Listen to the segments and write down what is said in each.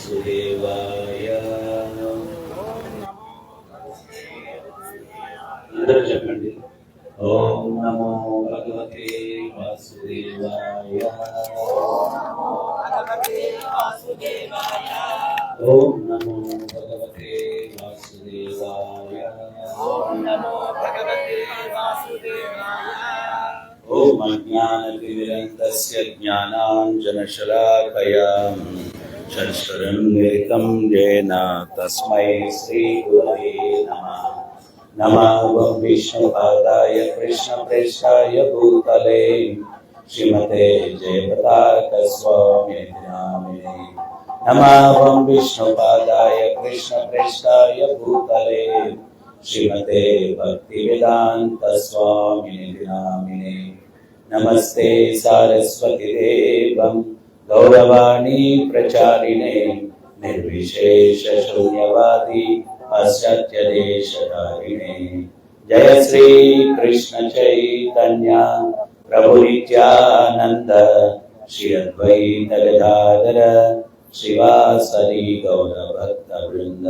వాసుదేవాయ. అందరూ చెప్పండి. ఓం నమో భగవతే వాసుదేవాయ. ఓం నమో భగవతే వాసుదేవాయ. ఓం అజ్ఞానతిమిరంతస్య జ్ఞానాంజనశలాకయా చక్షురున్మిలితం యేన తస్మై శ్రీగురవే నమః. నమో విష్ణుపాదాయ కృష్ణప్రేష్ఠాయ భూతలే శ్రీమతే జయప్రతాక స్వామి నామినే. నమో విష్ణుపాదాయ కృష్ణప్రేష్ఠాయ భూతలే శ్రీమతే భక్తివేదాంత స్వామి నామినే. నమస్తే సారస్వతి దేవం గౌరవాణి ప్రచారిణే నిర్విశేష శూన్యవాది పాశ్చాత్యదేశధారిణే. జయ శ్రీ కృష్ణ చైతన్య ప్రభు నిత్యానంద శ్రీ అద్వైత గదాధర శ్రీవాసరి గౌర భక్త బృంద.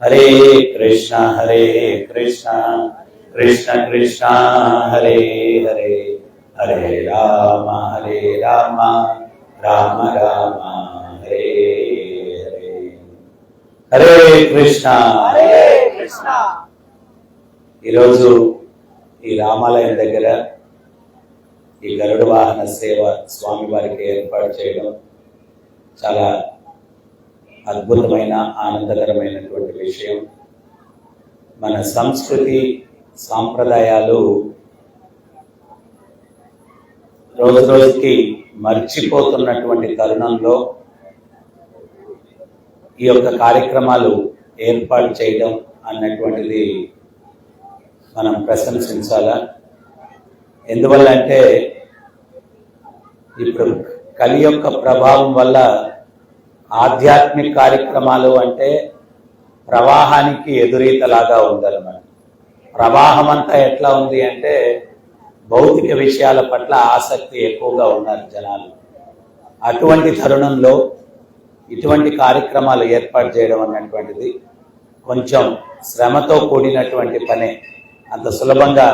హరే కృష్ణ కృష్ణ కృష్ణ హరే హరే, హరే రామ రామ రామ హరే హరే. హరే కృష్ణ. ఈరోజు ఈ రామాలయం దగ్గర ఈ గరుడ వాహన సేవ స్వామి వారికి ఏర్పాటు చేయడం చాలా అద్భుతమైన ఆనందకరమైనటువంటి విషయం. మన సంస్కృతి సాంప్రదాయాలు రోజు రోజుకి మర్చిపోతున్నటువంటి తరుణంలో ఈ యొక్క కార్యక్రమాలు ఏర్పాటు చేయడం అన్నటువంటిది మనం ప్రశంసించాలా. ఎందువల్ల అంటే ఇప్పుడు కలి యొక్క ప్రభావం వల్ల ఆధ్యాత్మిక కార్యక్రమాలు అంటే ప్రవాహానికి ఎదురీతలాగా ఉందన్నమాట. ప్రవాహం అంతా ఎట్లా ఉంది అంటే భౌతిక విషయాల పట్ల ఆసక్తి ఎక్కువగా ఉన్నారు జనాలు. అటువంటి తరుణంలో ఇటువంటి కార్యక్రమాలు ఏర్పాటు చేయడం అన్నటువంటిది కొంచెం శ్రమతో కూడినటువంటి పనే. అంత సులభంగా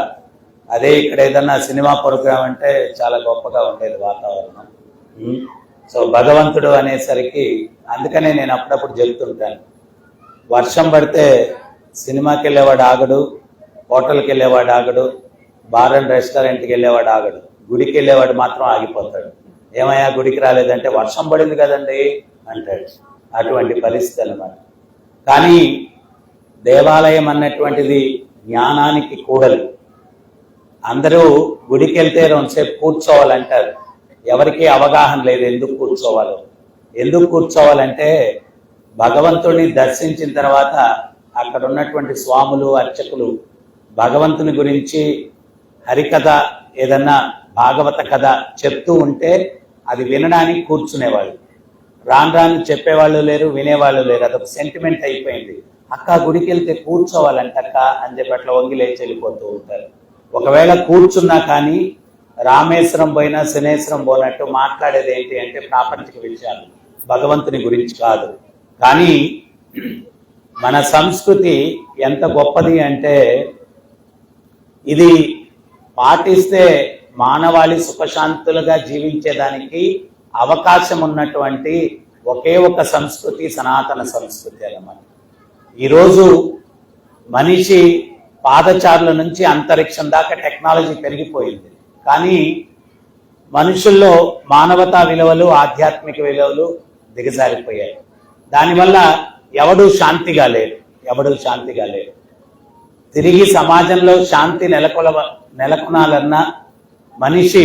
అదే ఇక్కడ ఏదన్నా సినిమా ప్రోగ్రాం అంటే చాలా గొప్పగా ఉండేది వాతావరణం. సో భగవంతుడు అనేసరికి అందుకనే నేను అప్పుడప్పుడు చెబుతుంటాను, వర్షం పడితే సినిమాకి వెళ్ళేవాడు ఆగడు, హోటల్కి వెళ్ళేవాడు ఆగడు, బార్ అండ్ రెస్టారెంట్కి వెళ్ళేవాడు ఆగడు, గుడికి వెళ్ళేవాడు మాత్రం ఆగిపోతాడు. ఏమయ్యా గుడికి రాలేదంటే వర్షం పడింది కదండి అంటాడు. అటువంటి పరిస్థితి అన్నమాట. కానీ దేవాలయం అన్నటువంటిది జ్ఞానానికి కూడలు. అందరూ గుడికి వెళ్తే రెండుసేపు కూర్చోవాలంటారు. ఎవరికి అవగాహన లేదు ఎందుకు కూర్చోవాలో. ఎందుకు కూర్చోవాలంటే భగవంతుడిని దర్శించిన తర్వాత అక్కడ ఉన్నటువంటి స్వాములు అర్చకులు భగవంతుని గురించి హరికథ ఏదన్నా భాగవత కథ చెప్తూ ఉంటే అది వినడానికి కూర్చునేవాళ్ళు. రాను రాను చెప్పేవాళ్ళు లేరు, వినేవాళ్ళు లేరు. అదొక సెంటిమెంట్ అయిపోయింది. అక్క గుడికి వెళ్తే కూర్చోవాలంటక్క అని చెప్పి అట్లా వంగి లేచి వెళ్ళిపోతూ ఉంటారు. ఒకవేళ కూర్చున్నా కానీ రామేశ్వరం పోయినా శనేశ్వరం పోయినట్టు మాట్లాడేది ఏంటి అంటే ప్రాపంచిక విషయాలు, భగవంతుని గురించి కాదు. కానీ మన సంస్కృతి ఎంత గొప్పది అంటే ఇది పాటిస్తే మానవాళి సుఖశాంతులుగా జీవించేదానికి అవకాశం ఉన్నటువంటి ఒకే ఒక సంస్కృతి సనాతన సంస్కృతి అన్నమాట. ఈరోజు మనిషి పాదచారుల నుంచి అంతరిక్షం దాకా టెక్నాలజీ పెరిగిపోయింది. కానీ మనుషుల్లో మానవతా విలువలు, ఆధ్యాత్మిక విలువలు దిగజారిపోయాయి. దానివల్ల ఎవడు శాంతిగా లేడు. తిరిగి సమాజంలో శాంతి నెలకొనాలన్నా, మనిషి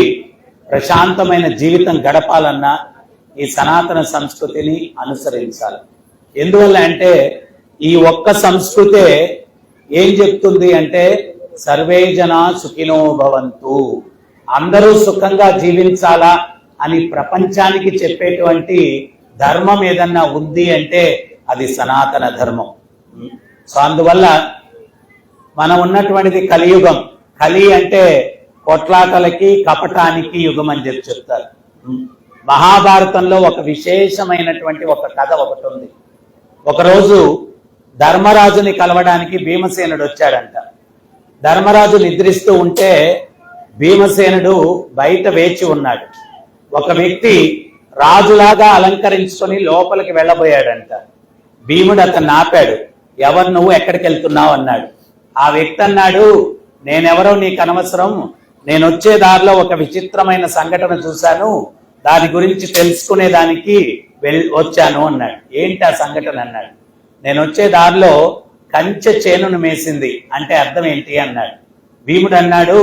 ప్రశాంతమైన జీవితం గడపాలన్నా ఈ సనాతన సంస్కృతిని అనుసరించాలి. ఎందువల్ల అంటే ఈ ఒక్క సంస్కృతే ఏం చెప్తుంది అంటే సర్వే జనా సుఖినో భవంతు, అందరూ సుఖంగా జీవించాలా అని ప్రపంచానికి చెప్పేటువంటి ధర్మం ఏదన్నా ఉంది అంటే అది సనాతన ధర్మం. సో అందువల్ల మనం ఉన్నటువంటిది కలియుగం. కలి అంటే కొట్లాటలకి కపటానికి యుగం అని చెప్తారు. మహాభారతంలో ఒక విశేషమైనటువంటి ఒక కథ ఒకటి ఉంది. ఒకరోజు ధర్మరాజుని కలవడానికి భీమసేనుడు వచ్చాడంట. ధర్మరాజు నిద్రిస్తూ ఉంటే భీమసేనుడు బయట వేచి ఉన్నాడు. ఒక వ్యక్తి రాజులాగా అలంకరించుకొని లోపలికి వెళ్ళబోయాడంట. భీముడు అతన్ని ఆపాడు. ఎవరు నువ్వు, ఎక్కడికి వెళ్తున్నావు అన్నాడు. ఆ వ్యక్తి అన్నాడు, నేనెవరో నీకు అనవసరం, నేను వచ్చే దారిలో ఒక విచిత్రమైన సంఘటన చూశాను, దాని గురించి తెలుసుకునేదానికి వచ్చాను అన్నాడు. ఏంటి ఆ సంఘటన అన్నాడు. నేను వచ్చే దారిలో కంచె చేనును మేసింది అంటే అర్థం ఏంటి అన్నాడు. భీముడు అన్నాడు,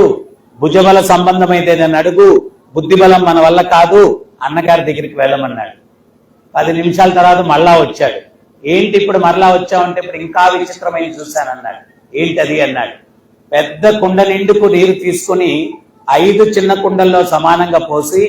భుజబల సంబంధమైందేదని అడుగు, బుద్ధిబలం మన వల్ల కాదు, అన్నగారి దగ్గరికి వెళ్ళమన్నాడు. 10 నిమిషాల తర్వాత మళ్ళా వచ్చాడు. ఏంటి ఇప్పుడు మరలా వచ్చావంటే ఇప్పుడు ఇంకా విచిత్రమైన చూశానన్నాడు. ఏంటది అన్నాడు. పెద్ద కుండ నిండుకు నీరు తీసుకుని 5 చిన్న కుండల్లో సమానంగా పోసి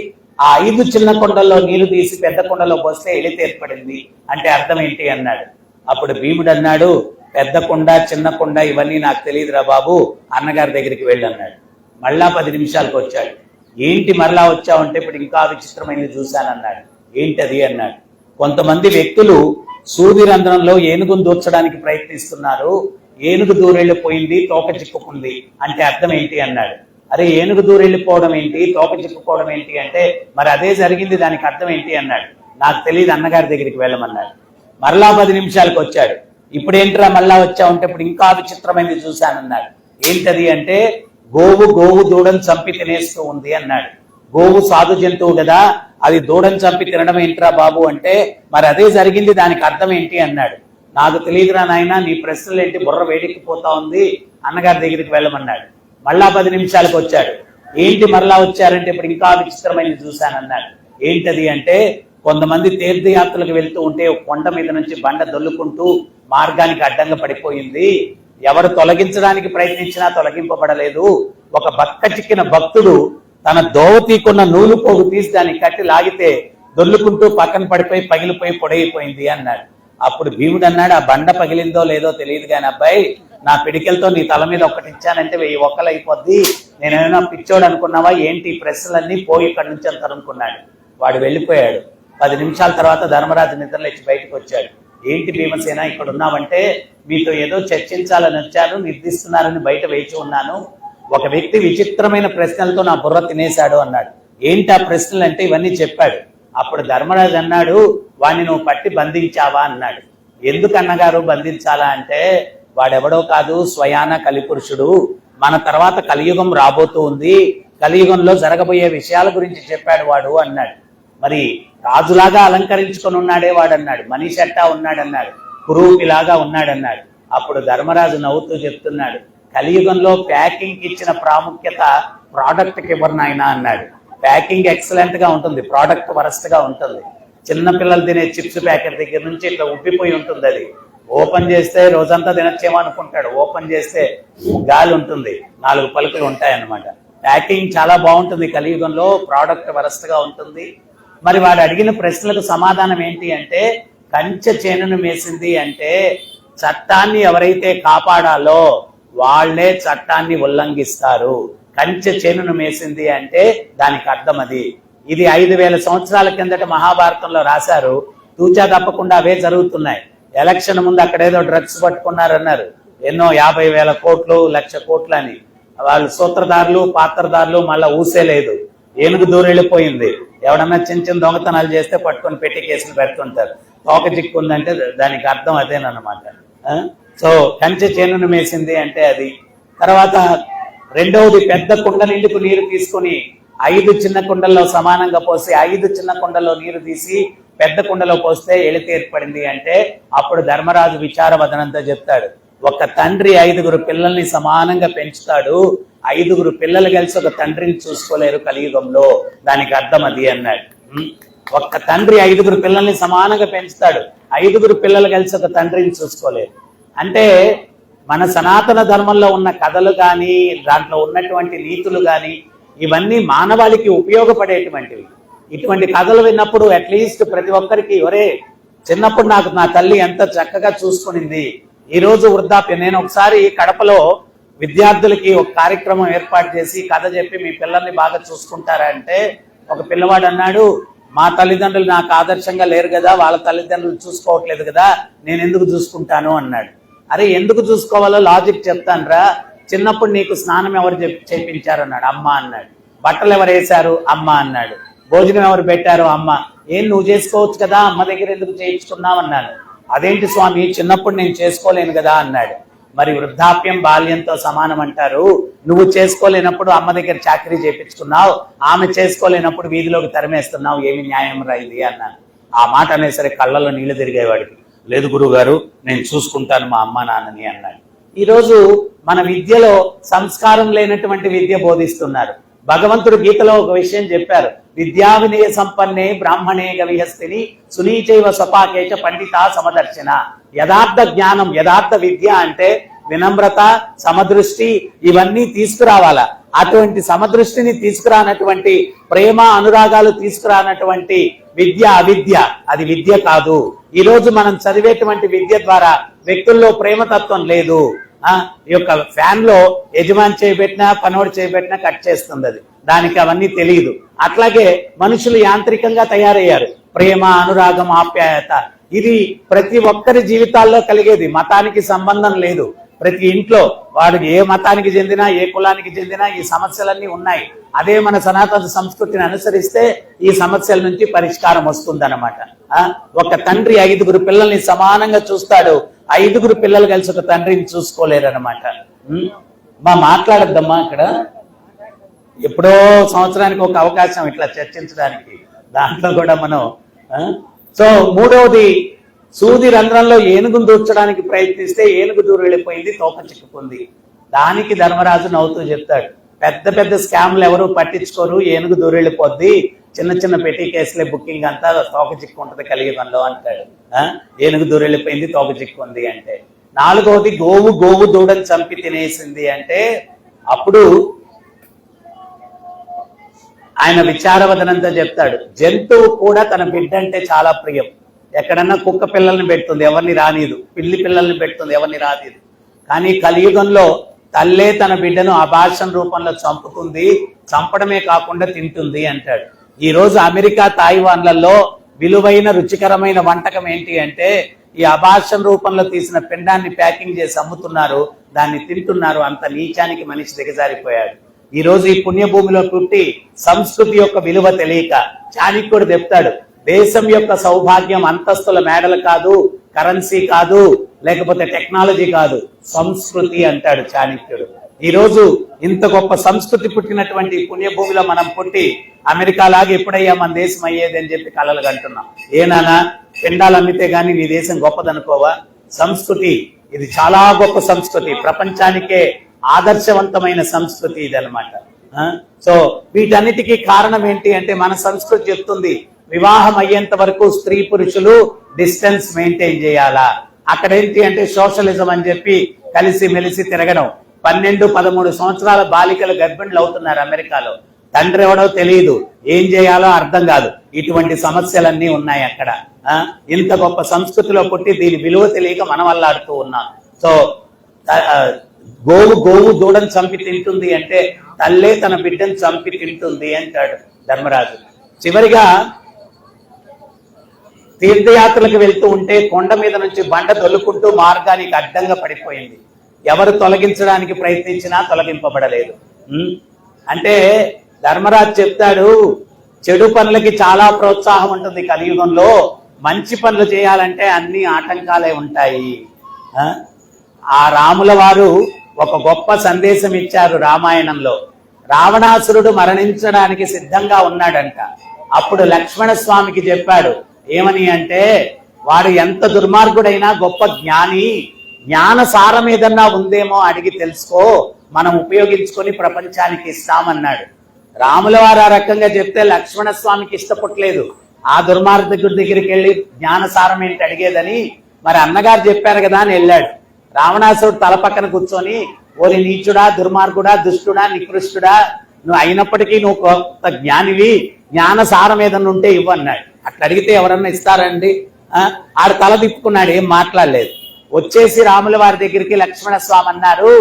ఆ 5 చిన్న కుండల్లో నీళ్లు తీసి పెద్ద కుండలో పోస్తే ఎలితి ఏర్పడింది అంటే అర్థం ఏంటి అన్నాడు. అప్పుడు భీముడు అన్నాడు, పెద్ద కుండ చిన్న కుండ ఇవన్నీ నాకు తెలియదురా బాబు, అన్నగారి దగ్గరికి వెళ్ళి అన్నాడు. మళ్ళా 10 నిమిషాలకు వచ్చాడు. ఏంటి మరలా వచ్చావంటే ఇప్పుడు ఇంకా విచిత్రమైనది చూశానన్నాడు. ఏంటది అన్నాడు. కొంతమంది వ్యక్తులు సూది రంధ్రంలో ఏనుగును దూర్చడానికి ప్రయత్నిస్తున్నారు, ఏనుగు దూరెళ్ళిపోయింది, తోక చిక్కుకుంది అంటే అర్థం ఏంటి అన్నాడు. అరే ఏనుగు దూరెళ్ళిపోవడం ఏంటి, తోక చిక్కుకోవడం ఏంటి అంటే మరి అదే జరిగింది, దానికి అర్థం ఏంటి అన్నాడు. నాకు తెలియదు, అన్నగారి దగ్గరికి వెళ్ళమన్నాడు. మరలా 10 నిమిషాలకు వచ్చాడు. ఇప్పుడు ఏంట్రా మళ్ళా వచ్చావంటే ఇప్పుడు ఇంకా విచిత్రమైనది చూశానన్నాడు. ఏంటది అంటే గోవు దూడను చంపి తినేస్తూ ఉంది అన్నాడు. గోవు సాధు జంతువు కదా, అది దూడను చంపి తినడం ఏంట్రా బాబు అంటే మరి అదే జరిగింది, దానికి అర్థం ఏంటి అన్నాడు. నాకు తెలియదురా నాయన, నీ ప్రశ్నలు ఏంటి, బుర్ర వేడెక్కిపోతా ఉంది, అన్నగారి దగ్గరికి వెళ్ళమన్నాడు. మళ్ళా 10 నిమిషాలకు వచ్చాడు. ఏంటి మరలా వచ్చారంటే ఇప్పుడు ఇంకా విచిత్రమైనది చూశానన్నాడు. ఏంటది అంటే కొంతమంది తీర్థయాత్రలకు వెళ్తూ ఉంటే కొండ మీద నుంచి బండ దొల్లుకుంటూ మార్గానికి అడ్డంగా పడిపోయింది. ఎవరు తొలగించడానికి ప్రయత్నించినా తొలగింపబడలేదు. ఒక బక్క చిక్కిన భక్తుడు తన దోవతీకున్న నూలు పోగు తీసి దాన్ని కట్టి లాగితే దొల్లుకుంటూ పక్కన పడిపోయి పగిలిపోయి పొడైపోయింది అన్నాడు. అప్పుడు భీముడు అన్నాడు, ఆ బండ పగిలిందో లేదో తెలియదు కానీ అబ్బాయి, నా పిడికెలతో నీ తల మీద ఒకటి ఇచ్చానంటే 1000 ఒక్కలు అయిపోద్ది, నేనేమైనా పిచ్చోడు అనుకున్నావా ఏంటి, ప్రశ్నలన్నీ పోయి ఇక్కడి నుంచి అంత అనుకున్నాడు. వాడు వెళ్ళిపోయాడు. 10 నిమిషాల తర్వాత ధర్మరాజు నిద్రలేచి బయటకు వచ్చాడు. ఏంటి భీమసేన ఇక్కడ ఉన్నావంటే మీతో ఏదో చర్చించాలని వచ్చాను, నిర్దిస్తున్నారని బయట వేచి ఉన్నాను. ఒక వ్యక్తి విచిత్రమైన ప్రశ్నలతో నా బుర్ర తినేశాడు అన్నాడు. ఏంటి ఆ ప్రశ్నలు అంటే ఇవన్నీ చెప్పాడు. అప్పుడు ధర్మరాజు అన్నాడు, వాడిని నువ్వు పట్టి బంధించావా అన్నాడు. ఎందుకు అన్నగారు బంధించాలా అంటే వాడెవడో కాదు, స్వయాన కలిపురుషుడు, మన తర్వాత కలియుగం రాబోతూ ఉంది, కలియుగంలో జరగబోయే విషయాల గురించి చెప్పాడు వాడు అన్నాడు. మరి రాజులాగా అలంకరించుకొని ఉన్నాడే వాడన్నాడు, మనిషి అట్టా ఉన్నాడన్నాడు, కురూపిలాగా ఉన్నాడన్నాడు. అప్పుడు ధర్మరాజు నవ్వుతూ చెప్తున్నాడు, కలియుగంలో ప్యాకింగ్ ఇచ్చిన ప్రాముఖ్యత ప్రోడక్ట్కి ఇవ్వరు నాయన అన్నాడు. ప్యాకింగ్ ఎక్సలెంట్ గా ఉంటుంది, ప్రోడక్ట్ వరస్ట్ గా ఉంటుంది. చిన్న పిల్లలు తినే చిప్స్ ప్యాకెట్ దగ్గర నుంచి ఇట్లా ఉబ్బిపోయి ఉంటుంది, అది ఓపెన్ చేస్తే రోజంతా తినచ్చేమో అనుకుంటాడు, ఓపెన్ చేస్తే గాలి ఉంటుంది, 4 పలుకులు ఉంటాయన్నమాట. ప్యాకింగ్ చాలా బాగుంటుంది కలియుగంలో, ప్రోడక్ట్ వరస్ట్ గా ఉంటుంది. మరి వాడు అడిగిన ప్రశ్నలకు సమాధానం ఏంటి అంటే కంచె చేనును మేసింది అంటే చట్టాన్ని ఎవరైతే కాపాడాలో వాళ్లే చట్టాన్ని ఉల్లంఘిస్తారు. కంచె చేనును మేసింది అంటే దానికి అర్థం అది. ఇది 5000 సంవత్సరాల కిందట మహాభారతంలో రాశారు. తూచా తప్పకుండా అవే జరుగుతున్నాయి. ఎలక్షన్ ముందు అక్కడేదో డ్రగ్స్ పట్టుకున్నారన్నారు, ఎన్నో 50,000 కోట్లు 1,00,000 కోట్లు అని. వాళ్ళు సూత్రధారులు పాత్రధారులు మళ్ళా ఊసేలేదు, ఏనుగు దూరెళ్ళిపోయింది. ఎవడన్నా చిన్న దొంగతనాలు చేస్తే పట్టుకొని పెట్టి కేసులు పెడుతుంటారు. తోక చిక్కుందంటే దానికి అర్థం అదేనమాట. సో కంచె చేనును మేసింది అంటే అది. తర్వాత రెండవది, పెద్ద కుండ నిండుకు నీరు తీసుకుని 5 చిన్న కుండల్లో సమానంగా పోసి 5 చిన్న కుండల్లో నీరు తీసి పెద్ద కుండలో పోస్తే ఎలితి ఏర్పడింది అంటే అప్పుడు ధర్మరాజు విచారవదనంతో చెప్తాడు, ఒక తండ్రి 5గురు పిల్లల్ని సమానంగా పెంచుతాడు, 5గురు పిల్లలు కలిసి ఒక తండ్రిని చూసుకోలేరు కలియుగంలో, దానికి అర్థం అది అన్నాడు. ఒక్క తండ్రి 5గురు పిల్లల్ని సమానంగా పెంచుతాడు, 5గురు పిల్లలు కలిసి ఒక తండ్రిని చూసుకోలేరు. అంటే మన సనాతన ధర్మంలో ఉన్న కథలు కానీ దాంట్లో ఉన్నటువంటి నీతులు కానీ ఇవన్నీ మానవాళికి ఉపయోగపడేటువంటివి. ఇటువంటి కథలు విన్నప్పుడు అట్లీస్ట్ ప్రతి ఒక్కరికి, ఒరే చిన్నప్పుడు నాకు నా తల్లి ఎంత చక్కగా చూసుకునింది, ఈ రోజు వృద్ధాప్యం. నేను ఒకసారి కడపలో విద్యార్థులకి ఒక కార్యక్రమం ఏర్పాటు చేసి కథ చెప్పి మీ పిల్లల్ని బాగా చూసుకుంటారా అంటే ఒక పిల్లవాడు అన్నాడు, మా తల్లిదండ్రులు నాకు ఆదర్శంగా లేరు కదా, వాళ్ళ తల్లిదండ్రులు చూసుకోవట్లేదు కదా, నేను ఎందుకు చూసుకుంటాను అన్నాడు. అరే ఎందుకు చూసుకోవాలో లాజిక్ చెప్తానురా. చిన్నప్పుడు నీకు స్నానం ఎవరు చేయించారు అన్నాడు. అమ్మ అన్నాడు. బట్టలు ఎవరు వేశారు? అమ్మ అన్నాడు. భోజనం ఎవరు పెట్టారు? అమ్మ. ఏం నువ్వు చేసుకోవచ్చు కదా, అమ్మ దగ్గర ఎందుకు చేయించుకున్నావు అన్నాను. అదేంటి స్వామి, చిన్నప్పుడు నేను చేసుకోలేను కదా అన్నాడు. మరి వృద్ధాప్యం బాల్యంతో సమానం అంటారు. నువ్వు చేసుకోలేనప్పుడు అమ్మ దగ్గర చాకరీ చేయించుకున్నావు, ఆమె చేసుకోలేనప్పుడు వీధిలోకి తరిమేస్తున్నావు, ఏమి న్యాయం రా ఇది అన్నాను. ఆ మాట అనేసరికి కళ్ళలో నీళ్లు తిరిగేవాడికి. లేదు గురువుగారు, నేను చూసుకుంటాను మా అమ్మ నాన్నని అన్నాడు. ఈరోజు మన విద్యలో సంస్కారం లేనటువంటి విద్య బోధిస్తున్నారు. భగవంతుడు గీతలో ఒక విషయం చెప్పారు. విద్యా వినయ సంపన్నే బ్రాహ్మణే గవిహస్తిని సునీచైవ స్వపాకేచ పండిత సమదర్శన. యథార్థ జ్ఞానం, యథార్థ విద్య అంటే వినమ్రత, సమదృష్టి ఇవన్నీ తీసుకురావాలా. అటువంటి సమదృష్టిని తీసుకురానటువంటి, ప్రేమ అనురాగాలు తీసుకురానటువంటి విద్య అవిద్య, అది విద్య కాదు. ఈరోజు మనం చదివేటువంటి విద్య ద్వారా వ్యక్తుల్లో ప్రేమతత్వం లేదు. ఈ యొక్క ఫ్యాన్ లో యజమాని చేయబెట్టినా పనోడు చేయబెట్టినా కట్ చేస్తుంది అది, దానికి అవన్నీ తెలియదు. అట్లాగే మనుషులు యాంత్రికంగా తయారయ్యారు. ప్రేమ, అనురాగం, ఆప్యాయత ఇది ప్రతి ఒక్కరి జీవితాల్లో కలిగేది. మతానికి సంబంధం లేదు. ప్రతి ఇంట్లో వాడికి ఏ మతానికి చెందినా, ఏ కులానికి చెందినా ఈ సమస్యలన్నీ ఉన్నాయి. అదే మన సనాతన సంస్కృతిని అనుసరిస్తే ఈ సమస్యల నుంచి పరిష్కారం వస్తుందన్నమాట. ఒక తండ్రి 5గురు పిల్లల్ని సమానంగా చూస్తాడు, 5గురు పిల్లలు కలిసి ఒక తండ్రిని చూసుకోలేరన్నమాట. మాట్లాడద్దమ్మా ఇక్కడ. ఎప్పుడో సంవత్సరానికి ఒక అవకాశం ఇట్లా చర్చించడానికి, దాంట్లో కూడా మనం. సో మూడవది, సూది రంధ్రంలో ఏనుగును దూర్చడానికి ప్రయత్నిస్తే ఏనుగు దూరం వెళ్ళిపోయింది, తోక చిక్కుకుంది. దానికి ధర్మరాజు నవ్వుతూ చెప్తాడు, పెద్ద పెద్ద స్కామ్లు ఎవరు పట్టించుకోరు, ఏనుగు దూరం వెళ్ళిపోద్ది, చిన్న చిన్న పెట్టి కేసులే బుకింగ్ అంతా, తోక చిక్కు ఉంటుంది కలియుగంలో అంటాడు. ఏనుగు దూరం వెళ్ళిపోయింది, తోక చిక్కుంది అంటే. 4వది, గోవు దూడని చంపి తినేసింది అంటే అప్పుడు ఆయన విచారవదనంతా చెప్తాడు. జంతువు కూడా తన బిడ్డ అంటే చాలా ప్రియం. ఎక్కడన్నా కుక్క పిల్లల్ని పెడుతుంది, ఎవరిని రానీదు. పిల్లి పిల్లల్ని పెడుతుంది, ఎవరిని రానీదు. కానీ కలియుగంలో తల్లే తన బిడ్డను అబార్షన్ రూపంలో చంపుతుంది, చంపడమే కాకుండా తింటుంది అంటాడు. ఈ రోజు అమెరికా, తాయివాన్లలో విలువైన రుచికరమైన వంటకం ఏంటి అంటే ఈ అబార్షన్ రూపంలో తీసిన పిండాన్ని ప్యాకింగ్ చేసి అమ్ముతున్నారు, దాన్ని తింటున్నారు. అంత నీచానికి మనిషి దిగజారిపోయాడు. ఈ రోజు ఈ పుణ్యభూమిలో పుట్టి సంస్కృతి యొక్క విలువ తెలియక చాణక్యుడు చెప్తాడు, దేశం యొక్క సౌభాగ్యం అంతస్తుల మేడలు కాదు, కరెన్సీ కాదు, లేకపోతే టెక్నాలజీ కాదు, సంస్కృతి అంటాడు చాణక్యుడు. ఈ రోజు ఇంత గొప్ప సంస్కృతి పుట్టినటువంటి పుణ్యభూమిలో మనం పుట్టి అమెరికా లాగా ఎప్పుడయ్యా మన దేశం అయ్యేది అని చెప్పి కలలు కంటున్నాం. ఏనానా పిండాలు అమ్మితే గానీ నీ దేశం గొప్పదనుకోవా? సంస్కృతి ఇది చాలా గొప్ప సంస్కృతి, ప్రపంచానికే ఆదర్శవంతమైన సంస్కృతి ఇది అనమాట. సో వీటన్నిటికీ కారణం ఏంటి అంటే మన సంస్కృతి చెప్తుంది, వివాహం అయ్యేంత వరకు స్త్రీ పురుషులు డిస్టెన్స్ మెయింటైన్ చేయాలా. అక్కడ ఏంటి అంటే సోషలిజం అని చెప్పి కలిసి మెలిసి తిరగడం. 12-13 సంవత్సరాల బాలికలు గర్భిణులు అవుతున్నారు అమెరికాలో. తండ్రి ఎవడో తెలియదు, ఏం చేయాలో అర్థం కాదు. ఇటువంటి సమస్యలన్నీ ఉన్నాయి అక్కడ. ఇంత గొప్ప సంస్కృతిలో పుట్టి దీని విలువ తెలియక మనం అల్లాడుతూ ఉన్నాం. సో గోవు దూడను చంపి తింటుంది అంటే తల్లే తన బిడ్డను చంపి తింటుంది అంటాడు ధర్మరాజు. చివరిగా తీర్థయాత్రలకు వెళ్తూ ఉంటే కొండ మీద నుంచి బండ తొలుకుంటూ మార్గానికి అడ్డంగా పడిపోయింది. ఎవరు తొలగించడానికి ప్రయత్నించినా తొలగింపబడలేదు. అంటే ధర్మరాజు చెప్తాడు, చెడు పనులకి చాలా ప్రోత్సాహం ఉంటుంది కలియుగంలో, మంచి పనులు చేయాలంటే అన్ని ఆటంకాలే ఉంటాయి. ఆ రాముల వారు ఒక గొప్ప సందేశం ఇచ్చారు రామాయణంలో. రావణాసురుడు మరణించడానికి సిద్ధంగా ఉన్నాడంట. అప్పుడు లక్ష్మణ స్వామికి చెప్పాడు, ఏమని అంటే వాడు ఎంత దుర్మార్గుడైనా గొప్ప జ్ఞాని, జ్ఞాన సారం ఏదన్నా ఉందేమో అడిగి తెలుసుకో, మనం ఉపయోగించుకొని ప్రపంచానికి ఇస్తామన్నాడు. రాముల వారు ఆ రకంగా చెప్తే లక్ష్మణ స్వామికి ఇష్టపడలేదు. ఆ దుర్మార్గుడి దగ్గరికి వెళ్ళి జ్ఞాన సారం ఏంటి అడిగేదని. మరి అన్నగారు చెప్పారు కదా అని వెళ్ళాడు. రావణాసురుడు తల పక్కన కూర్చొని, ఓరి నీచుడా, దుర్మార్గుడా, దుష్టుడా, నికృష్టుడా, నువ్వు అయినప్పటికీ నువ్వు కొత్త జ్ఞానివి, జ్ఞాన సారం ఏదన్నా ఉంటే ఇవ్వన్నాడు. అట్లా అడిగితే ఎవరన్నా ఇస్తారండి? ఆడు తల తిప్పుకున్నాడు, ఏం మాట్లాడలేదు. వచ్చేసి రాముల వారి దగ్గరికి లక్ష్మణ స్వామి అన్నారు,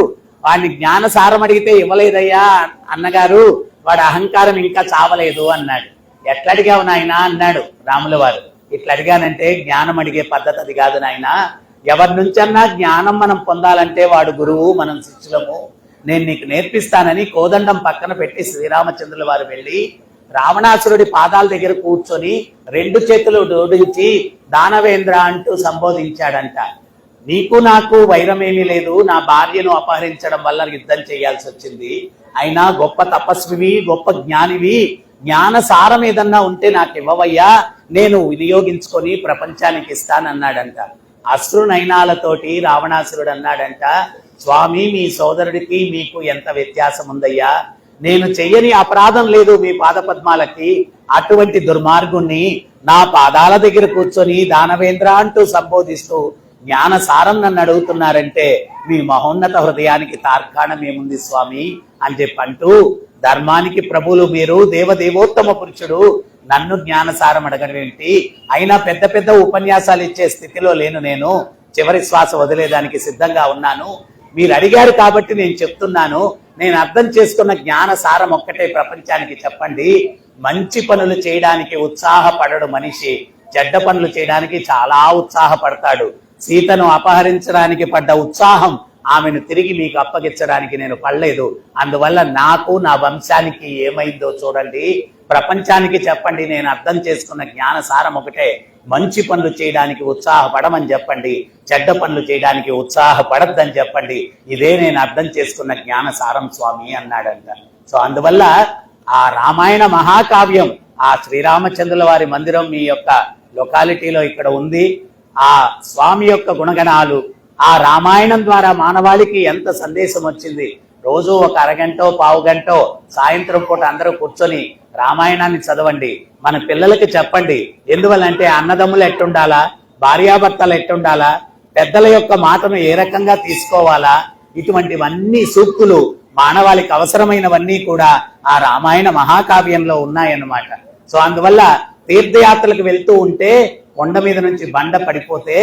వాడిని జ్ఞాన సారం అడిగితే ఇవ్వలేదయ్యా అన్నగారు, వాడి అహంకారం ఇంకా చావలేదు అన్నాడు. ఎట్లా అడిగావు నాయనా అన్నాడు రాముల వారు. ఇట్లా అడిగానంటే జ్ఞానం అడిగే పద్ధతి అది కాదు నాయన. ఎవరి నుంచన్నా జ్ఞానం మనం పొందాలంటే వాడు గురువు, మనం శిష్యులము. నేను నీకు నేర్పిస్తానని కోదండం పక్కన పెట్టి శ్రీరామచంద్రుల వారు వెళ్ళి రావణాసురుడి పాదాల దగ్గర కూర్చొని 2 చేతులు జోడించి దానవేంద్ర అంటూ సంబోధించాడంట. నీకు నాకు వైరమేమీ లేదు, నా భార్యను అపహరించడం వల్ల యుద్ధం చేయాల్సి వచ్చింది. అయినా గొప్ప తపస్వివి, గొప్ప జ్ఞానివి, జ్ఞాన సారం ఏదన్నా ఉంటే నాకు ఇవ్వవయ్యా, నేను వినియోగించుకొని ప్రపంచానికి ఇస్తానన్నాడంట. అశ్రునయనాలతోటి రావణాసురుడు అన్నాడంట, స్వామి మీ సోదరుడికి మీకు ఎంత వ్యత్యాసం ఉందయ్యా, నేను చెయ్యని అపరాధం లేదు మీ పాదపద్మాలకి, అటువంటి దుర్మార్గుణ్ణి నా పాదాల దగ్గర కూర్చొని దానవేంద్ర అంటూ సంబోధిస్తూ జ్ఞాన సారం నన్ను అడుగుతున్నారంటే మీ మహోన్నత హృదయానికి తార్కాణం ఏముంది స్వామి అని చెప్పంటూ, ధర్మానికి ప్రభువులు మీరు, దేవదేవోత్తమ పురుషుడు, నన్ను జ్ఞానసారం అడగడం ఏంటి, అయినా పెద్ద పెద్ద ఉపన్యాసాలు ఇచ్చే స్థితిలో లేను, నేను చివరి శ్వాస వదిలేదానికి సిద్ధంగా ఉన్నాను, మీరు అడిగారు కాబట్టి నేను చెప్తున్నాను, నేను అర్థం చేసుకున్న జ్ఞాన సారం ఒక్కటే ప్రపంచానికి చెప్పండి. మంచి పనులు చేయడానికి ఉత్సాహపడడు మనిషి, చెడ్డ పనులు చేయడానికి చాలా ఉత్సాహపడతాడు. సీతను అపహరించడానికి పడ్డ ఉత్సాహం ఆమెను తిరిగి మీకు అప్పగించడానికి నేను పడలేదు. అందువల్ల నాకు, నా వంశానికి ఏమైందో చూడండి, ప్రపంచానికి చెప్పండి. నేను అర్థం చేసుకున్న జ్ఞాన సారం ఒకటే, మంచి పనులు చేయడానికి ఉత్సాహపడమని చెప్పండి, చెడ్డ పనులు చేయడానికి ఉత్సాహపడద్దని చెప్పండి. ఇదే నేను అర్థం చేసుకున్న జ్ఞాన సారం స్వామి అన్నాడంట. సో అందువల్ల ఆ రామాయణ మహాకావ్యం, ఆ శ్రీరామచంద్రుల వారి మందిరం మీ యొక్క లొకాలిటీలో ఇక్కడ ఉంది. ఆ స్వామి యొక్క గుణగణాలు, ఆ రామాయణం ద్వారా మానవాళికి ఎంత సందేశం వచ్చింది. రోజు ఒక అరగంటో పావు గంటో సాయంత్రం పూట అందరూ కూర్చొని రామాయణాన్ని చదవండి, మన పిల్లలకి చెప్పండి. ఎందువల్లంటే అన్నదమ్ములు ఎట్టుండాలా, భార్యాభర్తలు ఎట్టుండాలా, పెద్దల యొక్క మాటను ఏ రకంగా తీసుకోవాలా, ఇటువంటివన్నీ సూక్తులు మానవాళికి అవసరమైనవన్నీ కూడా ఆ రామాయణ మహాకావ్యంలో ఉన్నాయన్నమాట. సో అందువల్ల తీర్థయాత్రలకు వెళ్తూ ఉంటే కొండ మీద నుంచి బండ పడిపోతే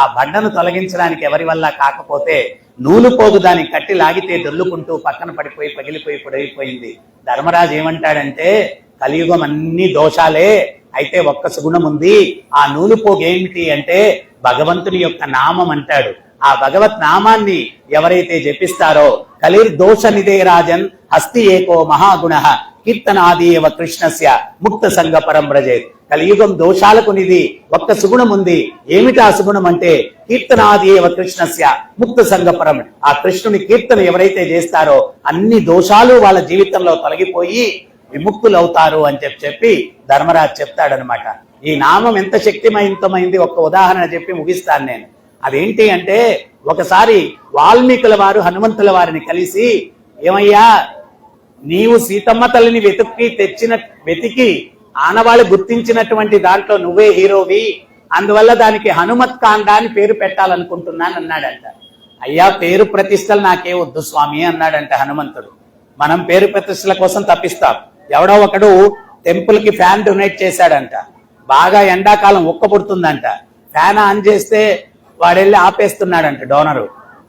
ఆ బండను తొలగించడానికి ఎవరి వల్ల కాకపోతే నూలు పోగు దాన్ని కట్టి లాగితే దొల్లుకుంటూ పక్కన పడిపోయి పగిలిపోయి పొడిగిపోయింది. ధర్మరాజు ఏమంటాడంటే, కలియుగం అన్ని దోషాలే, అయితే ఒక్క సుగుణం ఉంది. ఆ నూలు పోగు ఏమిటి అంటే భగవంతుని యొక్క నామం అంటాడు. ఆ భగవత్ నామాన్ని ఎవరైతే జపిస్తారో, కలిర్ దోష నిదే రాజన్ హస్తి ఏకో మహాగుణ కీర్తనాదీయవ కృష్ణస్య ముక్త సంగ పరం బ్రజేత్. కలియుగం దోషాలకు నిధి, ఒక్క సుగుణం ఉంది. ఏమిటి ఆ సుగుణం అంటే కీర్తనాదీయవ కృష్ణస్య ముక్త సంగ పరం. ఆ కృష్ణుని కీర్తన ఎవరైతే చేస్తారో అన్ని దోషాలు వాళ్ళ జీవితంలో తొలగిపోయి విముక్తులు అవుతారు అని చెప్పి ధర్మరాజు చెప్తాడనమాట. ఈ నామం ఎంత శక్తిమయంతమైంది ఒక్క ఉదాహరణ చెప్పి ముగిస్తాను నేను. అదేంటి అంటే, ఒకసారి వాల్మీకుల వారు హనుమంతుల వారిని కలిసి, ఏమయ్యా నీవు సీతమ్మ తల్లిని వెతికి ఆనవాళ్ళు గుర్తించినటువంటి దాంట్లో నువ్వే హీరోవి, అందువల్ల దానికి హనుమత్ కాండ అని పేరు పెట్టాలనుకుంటున్నాను అన్నాడంట. అయ్యా పేరు ప్రతిష్టలు నాకే వద్దు స్వామి అన్నాడంట హనుమంతుడు. మనం పేరు ప్రతిష్టల కోసం తప్పిస్తాం. ఎవడో ఒకడు టెంపుల్ కి ఫ్యాన్ డొనేట్ చేశాడంట, బాగా ఎండాకాలం ఉక్క పుడుతుందంట, ఫ్యాన్ ఆన్ చేస్తే వాడెళ్ళి ఆపేస్తున్నాడంట డోనరు.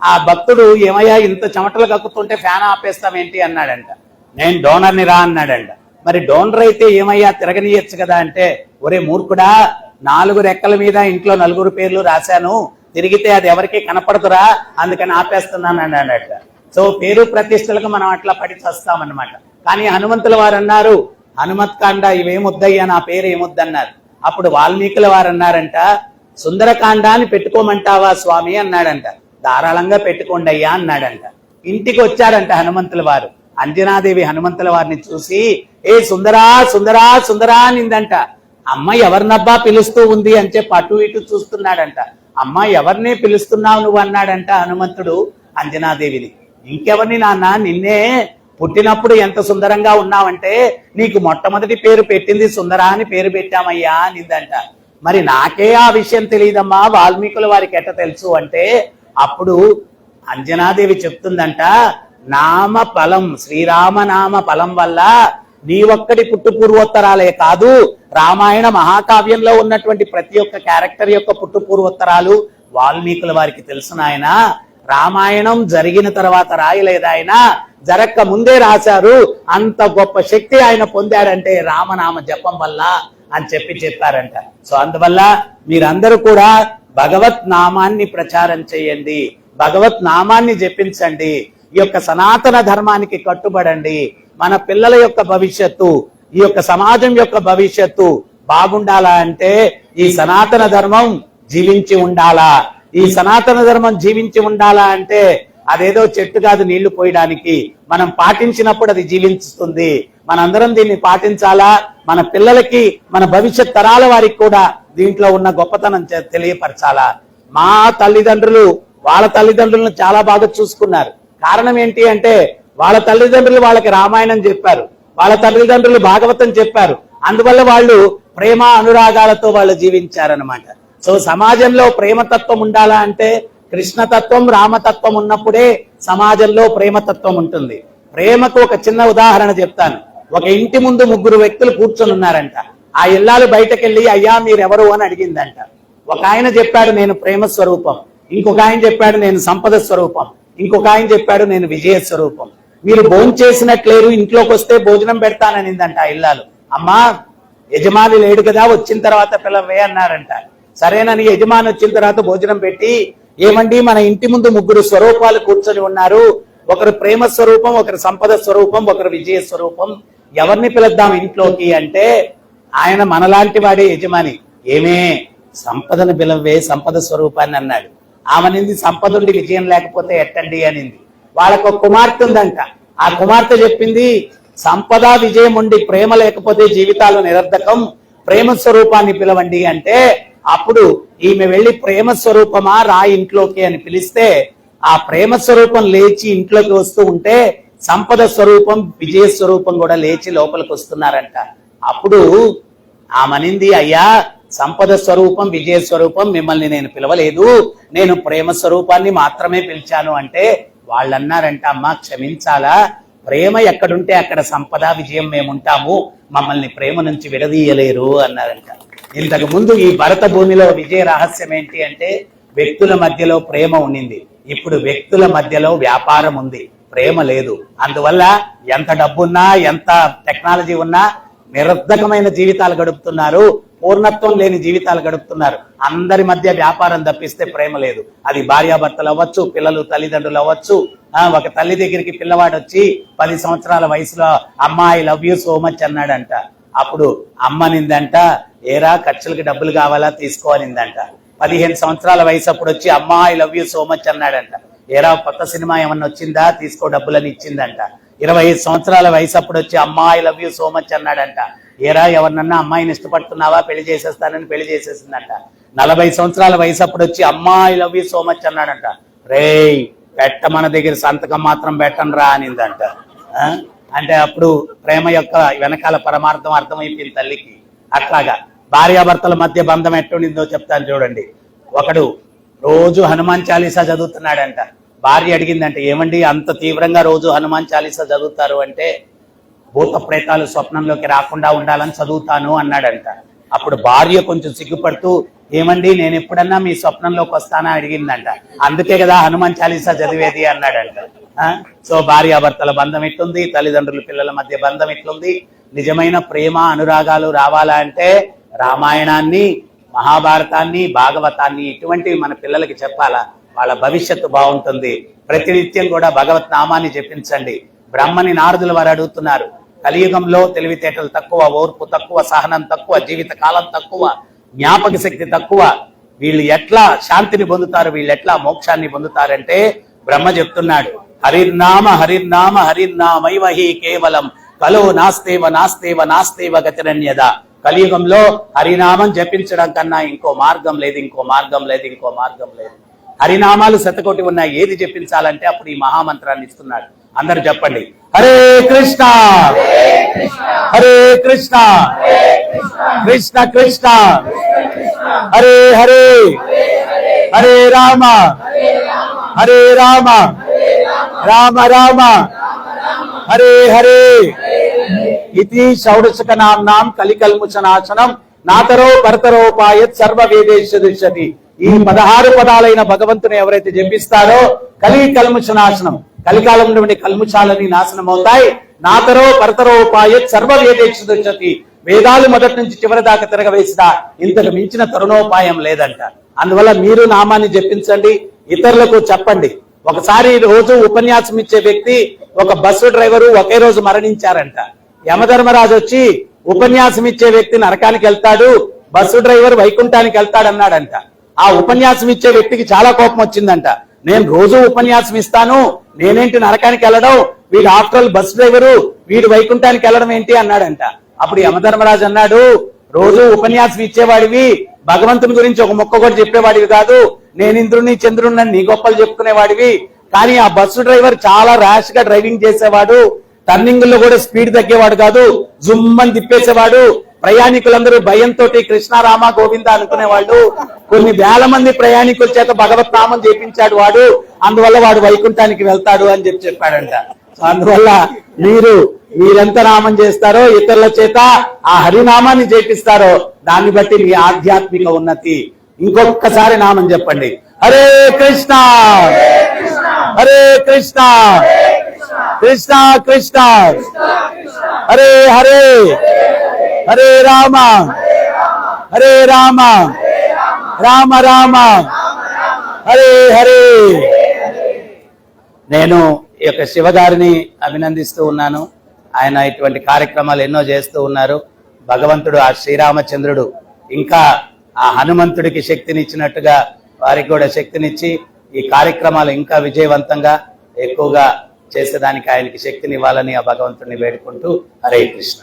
ఆ భక్తుడు ఏమయ్యా ఇంత చెమటలు కక్కుతుంటే ఫ్యాన్ ఆపేస్తామేంటి అన్నాడంట. నేను డోనర్ని రా అన్నాడంట. మరి డోనర్ అయితే ఏమయ్యా తిరగనీయచ్చు కదా అంటే, ఒరే మూర్ఖుడా, 4 రెక్కల మీద ఇంట్లో 4 పేర్లు రాశాను, తిరిగితే అది ఎవరికి కనపడుతురా, అందుకని ఆపేస్తున్నాను అన్నాడట. సో పేరు ప్రతిష్టలకు మనం అట్లా పడి చస్తామన్నమాట. కానీ హనుమంతుల వారు అన్నారు, హనుమత్ కాండ ఇవేమొద్దయ్యా, నా పేరు ఏమొద్దన్నారు. అప్పుడు వాల్మీకుల వారు అన్నారంట, సుందరకాండ అని పెట్టుకోమంటావా స్వామి అన్నాడంట. ధారాళంగా పెట్టుకోండి అయ్యా అన్నాడంట. ఇంటికి వచ్చాడంట హనుమంతుల వారు. అంజనాదేవి హనుమంతుల వారిని చూసి, ఏ సుందరా సుందరా సుందరా అనిందంట. అమ్మ ఎవరినబ్బా పిలుస్తూ ఉంది అని చెప్పి అటు ఇటు చూస్తున్నాడంట. అమ్మ ఎవరిని పిలుస్తున్నావు నువ్వు అన్నాడంట హనుమంతుడు అంజనాదేవిని. ఇంకెవరిని నాన్న, నిన్నే పుట్టినప్పుడు ఎంత సుందరంగా ఉన్నావంటే నీకు మొట్టమొదటి పేరు పెట్టింది సుందరా అని పేరు పెట్టామయ్యా అనిందంట. మరి నాకే ఆ విషయం తెలియదమ్మా, వాల్మీకుల వారికి ఎట్ట తెలుసు అంటే, అప్పుడు అంజనాదేవి చెప్తుందంట, నామ ఫలం, శ్రీరామనామ ఫలం వల్ల నీ ఒక్కడి పుట్టు పూర్వోత్తరాలే కాదు, రామాయణ మహాకావ్యంలో ఉన్నటువంటి ప్రతి ఒక్క క్యారెక్టర్ యొక్క పుట్టు పూర్వోత్తరాలు వాల్మీకుల వారికి తెలుసు నాయన. రామాయణం జరిగిన తర్వాత రాయలేదు ఆయన, జరక్క ముందే రాశారు. అంత గొప్ప శక్తి ఆయన పొందాడంటే రామనామ జపం వల్ల అని చెప్పారంట. సో అందువల్ల మీరందరూ కూడా భగవత్ నామాన్ని ప్రచారం చేయండి, భగవత్ నామాన్ని జపించండి, ఈ యొక్క సనాతన ధర్మానికి కట్టుబడండి. మన పిల్లల యొక్క భవిష్యత్తు, ఈ యొక్క సమాజం యొక్క భవిష్యత్తు బాగుండాలా అంటే ఈ సనాతన ధర్మం జీవించి ఉండాలా. ఈ సనాతన ధర్మం జీవించి ఉండాలా అంటే అదేదో చెట్టు కాదు నీళ్లు పోయడానికి, మనం పాటించినప్పుడు అది జీవిస్తుంది. మనందరం దీన్ని పాటించాలా, మన పిల్లలకి, మన భవిష్యత్ తరాల వారికి కూడా దీంట్లో ఉన్న గొప్పతనం తెలియపరచాలా. మా తల్లిదండ్రులు వాళ్ళ తల్లిదండ్రులను చాలా బాగా చూసుకున్నారు. కారణం ఏంటి అంటే వాళ్ళ తల్లిదండ్రులు వాళ్ళకి రామాయణం చెప్పారు, వాళ్ళ తల్లిదండ్రులు భాగవతం చెప్పారు. అందువల్ల వాళ్ళు ప్రేమ అనురాగాలతో వాళ్ళు జీవించారనమాట. సో సమాజంలో ప్రేమతత్వం ఉండాలా అంటే కృష్ణతత్వం, రామతత్వం ఉన్నప్పుడే సమాజంలో ప్రేమతత్వం ఉంటుంది. ప్రేమకు ఒక చిన్న ఉదాహరణ చెప్తాను. ఒక ఇంటి ముందు 3 వ్యక్తులు కూర్చొని ఉన్నారంట. ఆ ఇల్లాలు బయటకెళ్ళి అయ్యా మీరెవరు అని అడిగిందంట. ఒక ఆయన చెప్పాడు నేను ప్రేమ స్వరూపం, ఇంకొక ఆయన చెప్పాడు నేను సంపద స్వరూపం, ఇంకొక ఆయన చెప్పాడు నేను విజయ స్వరూపం. మీరు భోంచేసినట్లేరు, ఇంట్లోకి వస్తే భోజనం పెడతాననిందంట ఆ ఇల్లాలు. అమ్మా యజమాని లేడు కదా, వచ్చిన తర్వాత పిల్లవే అన్నారంట. సరేనని యజమాని వచ్చిన తర్వాత భోజనం పెట్టి, ఏమండి మన ఇంటి ముందు 3 స్వరూపాలు కూర్చొని ఉన్నారు, ఒకరు ప్రేమ స్వరూపం, ఒకరు సంపద స్వరూపం, ఒకరు విజయ స్వరూపం, ఎవరిని పిలుద్దాం ఇంట్లోకి అంటే ఆయన మనలాంటి వాడే యజమాని. ఏమే సంపదను పిలవే సంపద స్వరూపాన్ని అన్నాడు. ఆమెనింది సంపదుండి విజయం లేకపోతే ఎట్టండి అనింది. వాళ్ళకు ఒక కుమార్తె ఉందంట. ఆ కుమార్తె చెప్పింది సంపద విజయం ఉండి ప్రేమ లేకపోతే జీవితాలు నిరర్ధకం, ప్రేమ స్వరూపాన్ని పిలవండి అంటే అప్పుడు ఈమె వెళ్లి ప్రేమ స్వరూపమా రా ఇంట్లోకి అని పిలిస్తే ఆ ప్రేమ స్వరూపం లేచి ఇంట్లోకి వస్తూ ఉంటే సంపద స్వరూపం, విజయ స్వరూపం కూడా లేచి లోపలికి వస్తున్నారంట. అప్పుడు ఆమెనింది అయ్యా సంపద స్వరూపం, విజయ స్వరూపం మిమ్మల్ని నేను పిలవలేదు, నేను ప్రేమ స్వరూపాన్ని మాత్రమే పిలిచాను అంటే వాళ్ళన్నారంట అమ్మా క్షమించాలా, ప్రేమ ఎక్కడుంటే అక్కడ సంపద విజయం మేముంటాము, మమ్మల్ని ప్రేమ నుంచి విడదీయలేరు అన్నారంట. ఇంతకు ముందు ఈ భరత భూమిలో విజయ రహస్యం ఏంటి అంటే వ్యక్తుల మధ్యలో ప్రేమ ఉండింది, ఇప్పుడు వ్యక్తుల మధ్యలో వ్యాపారం ఉంది, ప్రేమ లేదు. అందువల్ల ఎంత డబ్బున్నా ఎంత టెక్నాలజీ ఉన్నా నిరర్ధకమైన జీవితాలు గడుపుతున్నారు, పూర్ణత్వం లేని జీవితాలు గడుపుతున్నారు. అందరి మధ్య వ్యాపారం తప్పిస్తే ప్రేమ లేదు. అది భార్యాభర్తలు అవ్వచ్చు, పిల్లలు తల్లిదండ్రులు అవ్వచ్చు. ఒక తల్లి దగ్గరికి పిల్లవాడు వచ్చి 10 సంవత్సరాల వయసులో అమ్మా I love you so much అన్నాడంట. అప్పుడు అమ్మనిందంట ఏరా ఖర్చులకి డబ్బులు కావాలా తీసుకో అనిందంట. 15 సంవత్సరాల వయసు అప్పుడు వచ్చి అమ్మా I love you so much అన్నాడంట. ఏరా కొత్త సినిమా ఏమన్నా వచ్చిందా తీసుకో డబ్బులని ఇచ్చిందంట. 25 సంవత్సరాల వయసు అప్పుడు వచ్చి అమ్మా I love you so much అన్నాడంట. ఏరా ఎవరినన్నా అమ్మాయిని ఇష్టపడుతున్నావా పెళ్లి చేసేస్తానని పెళ్లి చేసేసిందంట. 40 సంవత్సరాల వయసు అప్పుడు వచ్చి అమ్మా I love you so much అన్నాడంట. రేయ్ పెట్ట మన దగ్గర సంతకం మాత్రం పెట్టనరా అనిందంట. అంటే అప్పుడు ప్రేమ యొక్క వెనకాల పరమార్థం అర్థమైపోయింది తల్లికి. అట్లాగా భార్యాభర్తల మధ్య బంధం ఎట్టుండిందో చెప్తాను చూడండి. ఒకడు రోజు హనుమాన్ చాలీసా చదువుతున్నాడంట. భార్య అడిగిందంటే ఏమండి అంత తీవ్రంగా రోజు హనుమాన్ చాలీసా చదువుతారు అంటే భూత ప్రేతాలు స్వప్నంలోకి రాకుండా ఉండాలని చదువుతాను అన్నాడంట. అప్పుడు భార్య కొంచెం సిగ్గుపడుతూ ఏమండి నేను ఎప్పుడన్నా మీ స్వప్నంలోకి వస్తానా అడిగిందంట. అందుకే కదా హనుమాన్ చాలీసా చదివేది అన్నాడంట. సో భార్యాభర్తల బంధం ఎట్లుంది, తల్లిదండ్రుల పిల్లల మధ్య బంధం ఎట్లుంది. నిజమైన ప్రేమ అనురాగాలు రావాలా అంటే రామాయణాన్ని, మహాభారతాన్ని, భాగవతాన్ని ఇటువంటివి మన పిల్లలకి చెప్పాలా, వాళ్ళ భవిష్యత్తు బాగుంటుంది. ప్రతినిత్యం కూడా భగవత్ నామాన్ని జపించండి. బ్రహ్మని నారదుల వారు అడుగుతున్నారు, కలియుగంలో తెలివితేటలు తక్కువ, ఓర్పు తక్కువ, సహనం తక్కువ, జీవిత కాలం తక్కువ, జ్ఞాపక శక్తి తక్కువ, వీళ్ళు ఎట్లా శాంతిని పొందుతారు, వీళ్ళు ఎట్లా మోక్షాన్ని పొందుతారంటే బ్రహ్మ చెప్తున్నాడు హరిర్నామ హరిర్నామ హరిర్నామైవ హి కేవలం కలో నాస్తేవ నాస్తేవ నాస్తేవ గతిరన్యద. కలియుగంలో హరినామం జపించడం కన్నా ఇంకో మార్గం లేదు, ఇంకో మార్గం లేదు, ఇంకో మార్గం లేదు. హరినామాలు శతకోటి ఉన్నాయి, ఏది జపించాలంటే అప్పుడు ఈ మహామంత్రాన్ని ఇస్తున్నాడు. అందరు చెప్పండి హరే కృష్ణ హరే కృష్ణ కృష్ణ కృష్ణ హరే హరే హరే రామ హరే రామ రామ రామ హరే హరే. ఇది షౌడశక నామ్నాం కలికల్ముచనాశనం నాతరో పరతరోపాయత్ సర్వ వేదేశ దృశ్యతి. ఈ 16 పదాలైన భగవంతుని ఎవరైతే జపిస్తారో కలి కల్ముష నాశనం, కలికాలం నుండి కల్ముషాలని నాశనం అవుతాయి. నాతరో పరతరో ఉపాయ సర్వ వేదేక్షతి, వేదాలు మొదటి నుంచి చివరి దాకా తిరగవేసిన ఇంతకు మించిన తరుణోపాయం లేదంట. అందువల్ల మీరు నామాన్ని జపించండి, ఇతరులకు చెప్పండి. ఒకసారి రోజు ఉపన్యాసం ఇచ్చే వ్యక్తి, ఒక బస్సు డ్రైవరు ఒకే రోజు మరణించారంట. యమధర్మరాజు వచ్చి ఉపన్యాసం ఇచ్చే వ్యక్తి నరకానికి వెళ్తాడు, బస్సు డ్రైవర్ వైకుంఠానికి వెళ్తాడు అన్నాడంట. ఆ ఉపన్యాసం ఇచ్చే వ్యక్తికి చాలా కోపం వచ్చిందంట. నేను రోజు ఉపన్యాసం ఇస్తాను, నేనేంటి నరకానికి వెళ్ళడం, వీడు ఆఫ్టర్ ఆల్ బస్ డ్రైవరు, వీడు వైకుంఠానికి వెళ్ళడం ఏంటి అన్నాడంట. అప్పుడు యమధర్మరాజు అన్నాడు, రోజు ఉపన్యాసం ఇచ్చేవాడివి, భగవంతుని గురించి ఒక మొక్క కూడా చెప్పేవాడివి కాదు, నేను ఇంద్రుని చంద్రుని నీ గొప్పలు చెప్పుకునేవాడివి. కానీ ఆ బస్సు డ్రైవర్ చాలా ర్యాష్ గా డ్రైవింగ్ చేసేవాడు, టర్నింగ్ లో కూడా స్పీడ్ తగ్గేవాడు కాదు, జుమ్మని తిప్పేసేవాడు. ప్రయాణికులందరూ భయంతో కృష్ణారామ గోవింద అనుకునేవాళ్ళు. కొన్ని వేల మంది ప్రయాణికుల చేత భగవత్ నామం చేపించాడు వాడు, అందువల్ల వాడు వైకుంఠానికి వెళ్తాడు అని చెప్పాడంట. అందువల్ల మీరెంత నామం చేస్తారో, ఇతరుల చేత ఆ హరినామాన్ని చేపిస్తారో, దాన్ని బట్టి మీ ఆధ్యాత్మిక ఉన్నతి. ఇంకొకసారి నామం చెప్పండి, హరే కృష్ణ హరే కృష్ణ కృష్ణ కృష్ణ హరే హరే హరే రామ హరే రామ రామ రామ హరే హరే. నేను ఈ యొక్క శివగారిని అభినందిస్తూ ఉన్నాను. ఆయన ఇటువంటి కార్యక్రమాలు ఎన్నో చేస్తూ ఉన్నారు. భగవంతుడు ఆ శ్రీరామచంద్రుడు ఇంకా ఆ హనుమంతుడికి శక్తినిచ్చినట్టుగా వారికి కూడా శక్తినిచ్చి ఈ కార్యక్రమాలు ఇంకా విజయవంతంగా ఎక్కువగా చేసేదానికి ఆయనకి శక్తినివ్వాలని ఆ భగవంతుడిని వేడుకుంటూ హరే కృష్ణ.